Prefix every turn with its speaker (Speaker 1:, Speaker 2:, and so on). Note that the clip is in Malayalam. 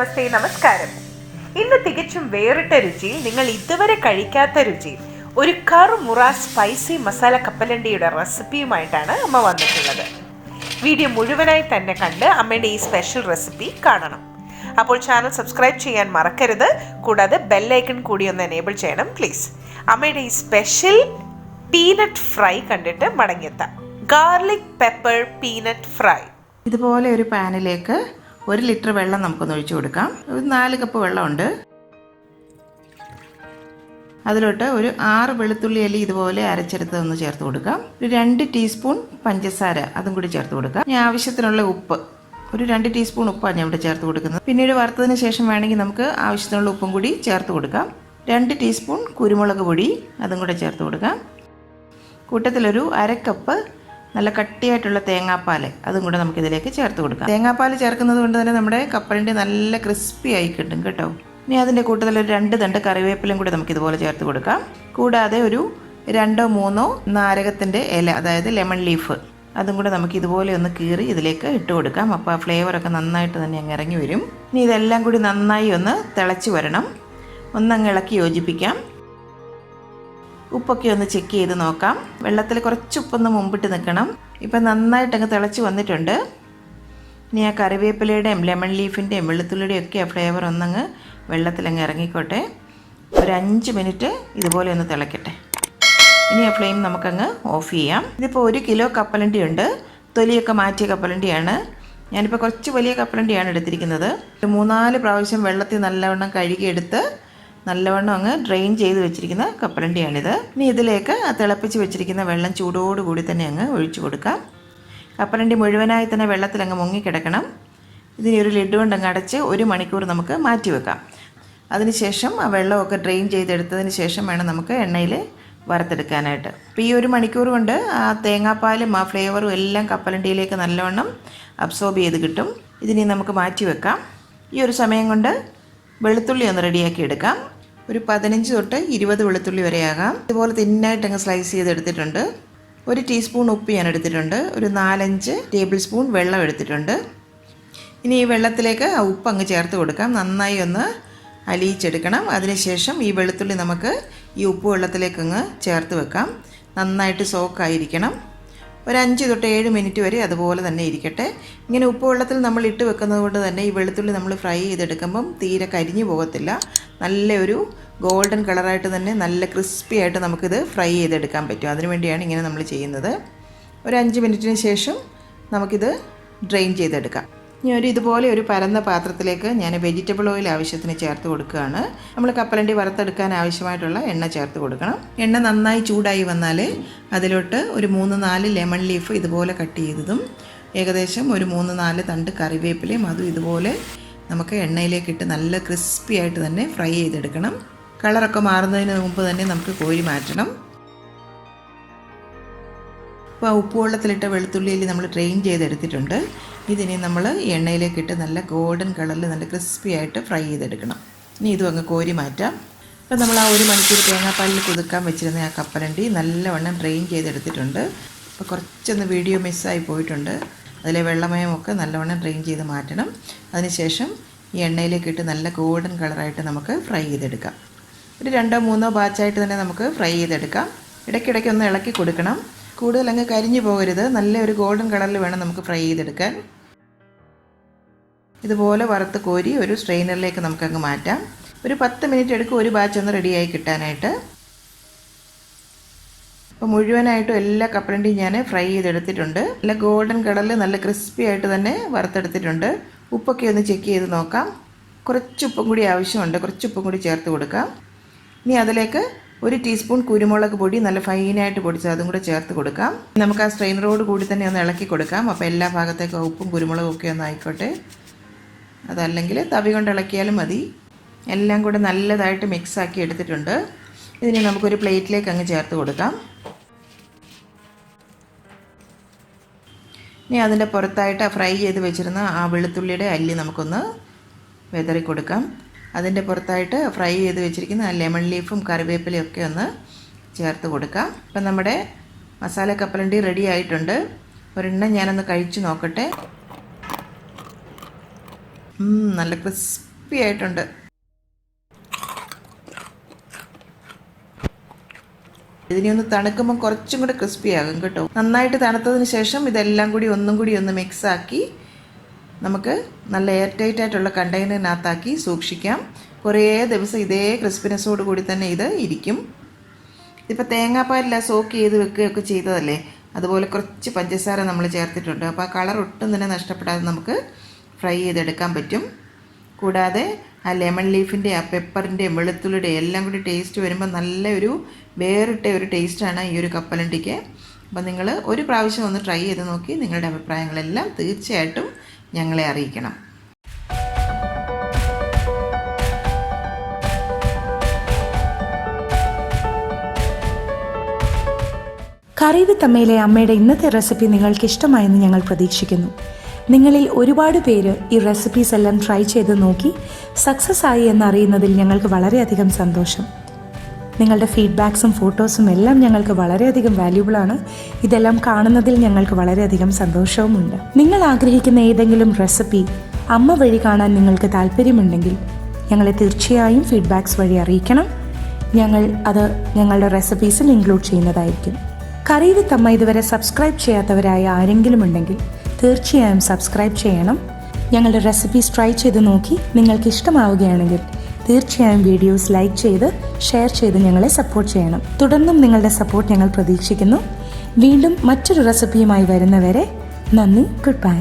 Speaker 1: നമസ്തേ, നമസ്കാരം. ഇന്ന് തികച്ചും വേറിട്ട രുചിയിൽ, നിങ്ങൾ ഇതുവരെ കഴിക്കാത്ത രുചിയിൽ ഒരു കറുമുറ സ്പൈസി മസാല കപ്പലണ്ടിയുടെ റെസിപ്പിയുമായിട്ടാണ് അമ്മ വന്നിട്ടുള്ളത്. വീഡിയോ മുഴുവനായി തന്നെ കണ്ട് അമ്മയുടെ ഈ സ്പെഷ്യൽ റെസിപ്പി കാണണം. അപ്പോൾ ചാനൽ സബ്സ്ക്രൈബ് ചെയ്യാൻ മറക്കരുത്. കൂടാതെ ബെല്ലൈക്കൺ കൂടി ഒന്ന് എനേബിൾ ചെയ്യണം പ്ലീസ്. അമ്മയുടെ ഈ സ്പെഷ്യൽ പീനട്ട് ഫ്രൈ കണ്ടിട്ട് മടങ്ങിയെത്താം. Garlic pepper peanut fry.
Speaker 2: ഇതുപോലെ ഒരു പാനിലേക്ക് 1 ലിറ്റർ വെള്ളം നമുക്കൊന്ന് ഒഴിച്ചു കൊടുക്കാം. ഒരു 4 കപ്പ് വെള്ളമുണ്ട്. അതിലോട്ട് ഒരു 6 വെളുത്തുള്ളി അല്ലി ഇതുപോലെ അരച്ചെടുത്തതൊന്ന് ചേർത്ത് കൊടുക്കാം. ഒരു 2 ടീസ്പൂൺ പഞ്ചസാര അതും കൂടി ചേർത്ത് കൊടുക്കാം. ഇനി ആവശ്യത്തിനുള്ള ഉപ്പ്, ഒരു 2 ടീസ്പൂൺ ഉപ്പാണ് ഞാൻ ഇവിടെ ചേർത്ത് കൊടുക്കുന്നത്. പിന്നീട് വറുത്തതിന് ശേഷം വേണമെങ്കിൽ നമുക്ക് ആവശ്യത്തിനുള്ള ഉപ്പും കൂടി ചേർത്ത് കൊടുക്കാം. 2 ടീസ്പൂൺ കുരുമുളക് പൊടി അതും കൂടെ ചേർത്ത് കൊടുക്കാം. കൂട്ടത്തിലൊരു 1/2 കപ്പ് നല്ല കട്ടിയായിട്ടുള്ള തേങ്ങാപ്പാൽ അതും കൂടെ നമുക്കിതിലേക്ക് ചേർത്ത് കൊടുക്കാം. തേങ്ങാപ്പാൽ ചേർക്കുന്നത് കൊണ്ട് തന്നെ നമ്മുടെ കപ്പലണ്ടി നല്ല ക്രിസ്പി ആയി കിട്ടും കേട്ടോ. ഇനി അതിൻ്റെ കൂട്ടത്തിൽ ഒരു 2 തണ്ട് കറിവേപ്പിലയും കൂടി നമുക്കിതുപോലെ ചേർത്ത് കൊടുക്കാം. കൂടാതെ ഒരു 2-3 നാരകത്തിൻ്റെ ഇല, അതായത് ലെമൺ ലീഫ് അതും കൂടെ നമുക്ക് ഇതുപോലെ ഒന്ന് കീറി ഇതിലേക്ക് ഇട്ട് കൊടുക്കാം. അപ്പോൾ ആ ഫ്ലേവറൊക്കെ നന്നായിട്ട് തന്നെ അങ്ങ് ഇറങ്ങി വരും. ഇനി ഇതെല്ലാം കൂടി നന്നായി ഒന്ന് തിളച്ച് വരണം. ഒന്നങ്ങ് ഇളക്കി യോജിപ്പിക്കാം. ഉപ്പൊക്കെ ഒന്ന് ചെക്ക് ചെയ്ത് നോക്കാം. വെള്ളത്തിൽ കുറച്ച് ഉപ്പൊന്ന് മുമ്പിട്ട് നിൽക്കണം. ഇപ്പം നന്നായിട്ടങ്ങ് തിളച്ച് വന്നിട്ടുണ്ട്. ഇനി ആ കറിവേപ്പിലയുടെയും ലെമൺ ലീഫിൻ്റെയും വെളുത്തുള്ളിയുടെയും ഒക്കെ ആ ഫ്ലേവർ ഒന്നങ്ങ് വെള്ളത്തിലങ്ങ് ഇറങ്ങിക്കോട്ടെ. ഒരു 5 മിനിറ്റ് ഇതുപോലെ ഒന്ന് തിളക്കട്ടെ. ഇനി ആ ഫ്ലെയിം നമുക്കങ്ങ് ഓഫ് ചെയ്യാം. ഇതിപ്പോൾ 1 കിലോ കപ്പലണ്ടി ഉണ്ട്. തൊലിയൊക്കെ മാറ്റിയ കപ്പലണ്ടിയാണ്. ഞാനിപ്പോൾ കുറച്ച് വലിയ കപ്പലണ്ടിയാണ് എടുത്തിരിക്കുന്നത്. ഒരു 3-4 പ്രാവശ്യം വെള്ളത്തിൽ നല്ലവണ്ണം കഴുകിയെടുത്ത് നല്ലവണ്ണം അങ്ങ് ഡ്രെയിൻ ചെയ്ത് വെച്ചിരിക്കുന്ന കപ്പലണ്ടിയാണിത്. ഇനി ഇതിലേക്ക് തിളപ്പിച്ച് വെച്ചിരിക്കുന്ന വെള്ളം ചൂടോടുകൂടി തന്നെ അങ്ങ് ഒഴിച്ചു കൊടുക്കാം. കപ്പലണ്ടി മുഴുവനായി തന്നെ വെള്ളത്തിൽ അങ്ങ് മുങ്ങിക്കിടക്കണം. ഇതിന് ഒരു ലിഡ് കൊണ്ട് അങ്ങ് അടച്ച് 1 മണിക്കൂർ നമുക്ക് മാറ്റി വെക്കാം. അതിനുശേഷം ആ വെള്ളമൊക്കെ ഡ്രെയിൻ ചെയ്തെടുത്തതിന് ശേഷം വേണം നമുക്ക് എണ്ണയിൽ വറുത്തെടുക്കാനായിട്ട്. അപ്പോൾ ഈ 1 മണിക്കൂർ കൊണ്ട് ആ തേങ്ങാപ്പാലും ആ ഫ്ലേവറും എല്ലാം കപ്പലണ്ടിയിലേക്ക് നല്ലവണ്ണം അബ്സോർബ് ചെയ്ത് കിട്ടും. ഇതിനി നമുക്ക് മാറ്റി വെക്കാം. ഈ ഒരു സമയം കൊണ്ട് വെളുത്തുള്ളി ഒന്ന് റെഡിയാക്കി എടുക്കാം. ഒരു 15 തൊട്ട് 20 വെളുത്തുള്ളി വരെ ആകാം. ഇതുപോലെ തിന്നായിട്ട് അങ്ങ് സ്ലൈസ് ചെയ്തെടുത്തിട്ടുണ്ട്. 1 ടീസ്പൂൺ ഉപ്പ് ഞാൻ എടുത്തിട്ടുണ്ട്. ഒരു 4-5 ടേബിൾ സ്പൂൺ വെള്ളം എടുത്തിട്ടുണ്ട്. ഇനി ഈ വെള്ളത്തിലേക്ക് ആ ഉപ്പ് അങ്ങ് ചേർത്ത് കൊടുക്കാം. നന്നായി ഒന്ന് അലിയിച്ചെടുക്കണം. അതിനുശേഷം ഈ വെളുത്തുള്ളി നമുക്ക് ഈ ഉപ്പ് വെള്ളത്തിലേക്ക് അങ്ങ് ചേർത്ത് വെക്കാം. നന്നായിട്ട് സോക്കായിരിക്കണം. ഒരു 5 തൊട്ട് 7 മിനിറ്റ് വരെ അതുപോലെ തന്നെ ഇരിക്കട്ടെ. ഇങ്ങനെ ഉപ്പ് വെള്ളത്തിൽ നമ്മൾ ഇട്ട് വെക്കുന്നത് കൊണ്ട് തന്നെ ഈ വെളുത്തുള്ളി നമ്മൾ ഫ്രൈ ചെയ്തെടുക്കുമ്പം തീരെ കരിഞ്ഞു പോകത്തില്ല. നല്ലൊരു ഗോൾഡൻ കളറായിട്ട് തന്നെ നല്ല ക്രിസ്പി ആയിട്ട് നമുക്കിത് ഫ്രൈ ചെയ്തെടുക്കാൻ പറ്റും. അതിനുവേണ്ടിയാണ് ഇങ്ങനെ നമ്മൾ ചെയ്യുന്നത്. ഒരു 5 മിനിറ്റിന് ശേഷം നമുക്കിത് ഡ്രെയിൻ ചെയ്തെടുക്കാം. ഇനി ഇതുപോലെ ഒരു പരന്ന പാത്രത്തിലേക്ക് ഞാൻ വെജിറ്റബിൾ ഓയിൽ ആവശ്യത്തിന് ചേർത്ത് കൊടുക്കുകയാണ്. നമ്മൾ കപ്പലണ്ടി വറുത്തെടുക്കാൻ ആവശ്യമായിട്ടുള്ള എണ്ണ ചേർത്ത് കൊടുക്കണം. എണ്ണ നന്നായി ചൂടായി വന്നാൽ അതിലോട്ട് ഒരു 3-4 ലെമൺ ലീഫ് ഇതുപോലെ കട്ട് ചെയ്തതും ഏകദേശം ഒരു 3-4 തണ്ട് കറിവേപ്പിലയും അതും ഇതുപോലെ നമുക്ക് എണ്ണയിലേക്കിട്ട് നല്ല ക്രിസ്പി ആയിട്ട് തന്നെ ഫ്രൈ ചെയ്തെടുക്കണം. കളറൊക്കെ മാറുന്നതിന് മുമ്പ് തന്നെ നമുക്ക് കോരി മാറ്റണം. അപ്പോൾ ഉപ്പ് വെള്ളത്തിലിട്ട വെളുത്തുള്ളിയിൽ നമ്മൾ ഡ്രെയിൻ ചെയ്തെടുത്തിട്ടുണ്ട്. ഇതിനെ നമ്മൾ എണ്ണയിലേക്കിട്ട് നല്ല ഗോൾഡൻ കളറിൽ നല്ല ക്രിസ്പി ആയിട്ട് ഫ്രൈ ചെയ്തെടുക്കണം. ഇനി ഇതും അങ്ങ് കോരി മാറ്റാം. അപ്പോൾ നമ്മൾ ആ 1 മണിക്കൂർ തേങ്ങാപ്പാലിൽ കുതിർക്കാൻ വെച്ചിരുന്ന ആ കപ്പലണ്ടി നല്ലവണ്ണം ഡ്രെയിൻ ചെയ്തെടുത്തിട്ടുണ്ട്. അപ്പോൾ കുറച്ചൊന്ന് വീഡിയോ മിസ്സായി പോയിട്ടുണ്ട്. അതിലെ വെള്ളമയമൊക്കെ നല്ലവണ്ണം ഡ്രെയിൻ ചെയ്ത് മാറ്റണം. അതിനുശേഷം ഈ എണ്ണയിലേക്കിട്ട് നല്ല ഗോൾഡൻ കളറായിട്ട് നമുക്ക് ഫ്രൈ ചെയ്തെടുക്കാം. ഒരു 2-3 ബാച്ചായിട്ട് തന്നെ നമുക്ക് ഫ്രൈ ചെയ്തെടുക്കാം. ഇടയ്ക്കിടയ്ക്ക് ഒന്ന് ഇളക്കി കൊടുക്കണം. കൂടുതൽ അങ്ങ് കരിഞ്ഞു പോകരുത്. നല്ല ഒരു ഗോൾഡൻ കളറിൽ വേണം നമുക്ക് ഫ്രൈ ചെയ്തെടുക്കാൻ. ഇതുപോലെ വറുത്ത് കോരി ഒരു സ്ട്രെയിനറിലേക്ക് നമുക്കങ്ങ് മാറ്റാം. ഒരു 10 മിനിറ്റ് എടുക്കും ഒരു ബാച്ച് ഒന്ന് റെഡിയായി കിട്ടാനായിട്ട്. അപ്പോൾ മുഴുവനായിട്ടും എല്ലാ കപ്പലണ്ടിയും ഞാൻ ഫ്രൈ ചെയ്തെടുത്തിട്ടുണ്ട്. നല്ല ഗോൾഡൻ കളറിൽ നല്ല ക്രിസ്പി ആയിട്ട് തന്നെ വറുത്തെടുത്തിട്ടുണ്ട്. ഉപ്പൊക്കെ ഒന്ന് ചെക്ക് ചെയ്ത് നോക്കാം. കുറച്ച് ഉപ്പും കൂടി ആവശ്യമുണ്ട്. കുറച്ച് ഉപ്പും കൂടി ചേർത്ത് കൊടുക്കാം. ഇനി അതിലേക്ക് 1 ടീസ്പൂൺ കുരുമുളക് പൊടി നല്ല ഫൈനായിട്ട് പൊടിച്ചത് അതും കൂടെ ചേർത്ത് കൊടുക്കാം. നമുക്ക് ആ സ്ട്രെയിനറോട് കൂടി തന്നെ ഒന്ന് ഇളക്കി കൊടുക്കാം. അപ്പോൾ എല്ലാ ഭാഗത്തേക്കും ഉപ്പും കുരുമുളകും ഒക്കെ ഒന്ന് ആയിക്കോട്ടെ. അതല്ലെങ്കിൽ തവി കൊണ്ട് ഇളക്കിയാലും മതി. എല്ലാം കൂടെ നല്ലതായിട്ട് മിക്സാക്കി എടുത്തിട്ടുണ്ട്. ഇതിനെ നമുക്കൊരു പ്ലേറ്റിലേക്ക് അങ്ങ് ചേർത്ത് കൊടുക്കാം. ഇനി അതിൻ്റെ പുറത്തായിട്ട് ഫ്രൈ ചെയ്ത് വെച്ചിരുന്ന ആ വെളുത്തുള്ളിയുടെ അല്ലി നമുക്കൊന്ന് വിതറി കൊടുക്കാം. അതിൻ്റെ പുറത്തായിട്ട് ഫ്രൈ ചെയ്ത് വെച്ചിരിക്കുന്ന ലെമൺ ലീഫും കറിവേപ്പിലയും ഒക്കെ ഒന്ന് ചേർത്ത് കൊടുക്കാം. അപ്പം നമ്മുടെ മസാല കപ്പലണ്ടി റെഡി ആയിട്ടുണ്ട്. ഒരെണ്ണം ഞാനൊന്ന് കഴിച്ചു നോക്കട്ടെ. നല്ല ക്രിസ്പി ക്രിസ്പി ആയിട്ടുണ്ട്. ഇതിനെ ഒന്ന് തണുക്കുമ്പോൾ കുറച്ചും കൂടെ ക്രിസ്പി ആകും കേട്ടോ. നന്നായിട്ട് തണുത്തതിന് ശേഷം ഇതെല്ലാം കൂടി ഒന്നും കൂടി ഒന്ന് മിക്സാക്കി നമുക്ക് നല്ല എയർ ടൈറ്റ് ആയിട്ടുള്ള കണ്ടെയ്നറിനകത്താക്കി സൂക്ഷിക്കാം. കുറേ ദിവസം ഇതേ ക്രിസ്പിനെസ്സോട് കൂടി തന്നെ ഇത് ഇരിക്കും. ഇതിപ്പോൾ തേങ്ങാപ്പാലില്ല സോക്ക് ചെയ്ത് വെക്കുകയൊക്കെ ചെയ്തതല്ലേ, അതുപോലെ കുറച്ച് പഞ്ചസാര നമ്മൾ ചേർത്തിട്ടുണ്ട്. അപ്പോൾ ആ കളർ ഒട്ടും തന്നെ നഷ്ടപ്പെടാതെ നമുക്ക് ഫ്രൈ ചെയ്തെടുക്കാൻ പറ്റും. കൂടാതെ ആ ലെമൺ ലീഫിൻ്റെ ആ പെപ്പറിൻ്റെയും വെളുത്തുള്ളിയുടെയും എല്ലാം കൂടി ടേസ്റ്റ് വരുമ്പോൾ നല്ലൊരു വേറിട്ട ഒരു ടേസ്റ്റാണ് ഈ ഒരു കപ്പലണ്ടിക്ക്. അപ്പോൾ നിങ്ങൾ ഒരു പ്രാവശ്യം ഒന്ന് ട്രൈ ചെയ്ത് നോക്കി നിങ്ങളുടെ അഭിപ്രായങ്ങളെല്ലാം തീർച്ചയായിട്ടും ഞങ്ങളെ അറിയിക്കണം.
Speaker 3: കറി വിത്ത് അമ്മയിലെ അമ്മയുടെ ഇന്നത്തെ റെസിപ്പി നിങ്ങൾക്ക് ഇഷ്ടമായെന്ന് ഞങ്ങൾ പ്രതീക്ഷിക്കുന്നു. നിങ്ങളിൽ ഒരുപാട് പേര് ഈ റെസിപ്പീസ് എല്ലാം ട്രൈ ചെയ്ത് നോക്കി സക്സസ് ആയി എന്നറിയുന്നതിൽ ഞങ്ങൾക്ക് വളരെയധികം സന്തോഷം. നിങ്ങളുടെ ഫീഡ്ബാക്സും ഫോട്ടോസും എല്ലാം ഞങ്ങൾക്ക് വളരെയധികം വാല്യൂബിളാണ്. ഇതെല്ലാം കാണുന്നതിൽ ഞങ്ങൾക്ക് വളരെയധികം സന്തോഷവുമുണ്ട്. നിങ്ങൾ ആഗ്രഹിക്കുന്ന ഏതെങ്കിലും റെസിപ്പി അമ്മ വഴി കാണാൻ നിങ്ങൾക്ക് താല്പര്യമുണ്ടെങ്കിൽ ഞങ്ങളെ തീർച്ചയായും ഫീഡ്ബാക്സ് വഴി അറിയിക്കണം. ഞങ്ങൾ അത് ഞങ്ങളുടെ റെസിപ്പീസിൽ ഇൻക്ലൂഡ് ചെയ്യുന്നതായിരിക്കും. കറി വിത്ത് അമ്മ ഇതുവരെ സബ്സ്ക്രൈബ് ചെയ്യാത്തവരായ ആരെങ്കിലും ഉണ്ടെങ്കിൽ തീർച്ചയായും സബ്സ്ക്രൈബ് ചെയ്യണം. ഞങ്ങളുടെ റെസിപ്പീസ് ട്രൈ ചെയ്ത് നോക്കി നിങ്ങൾക്ക് ഇഷ്ടമാവുകയാണെങ്കിൽ തീർച്ചയായും വീഡിയോസ് ലൈക്ക് ചെയ്ത് ഷെയർ ചെയ്ത് ഞങ്ങളെ സപ്പോർട്ട് ചെയ്യണം. തുടർന്നും നിങ്ങളുടെ സപ്പോർട്ട് ഞങ്ങൾ പ്രതീക്ഷിക്കുന്നു. വീണ്ടും മറ്റൊരു റെസിപ്പിയുമായി വരുന്നവരെ നന്ദി. Good bye.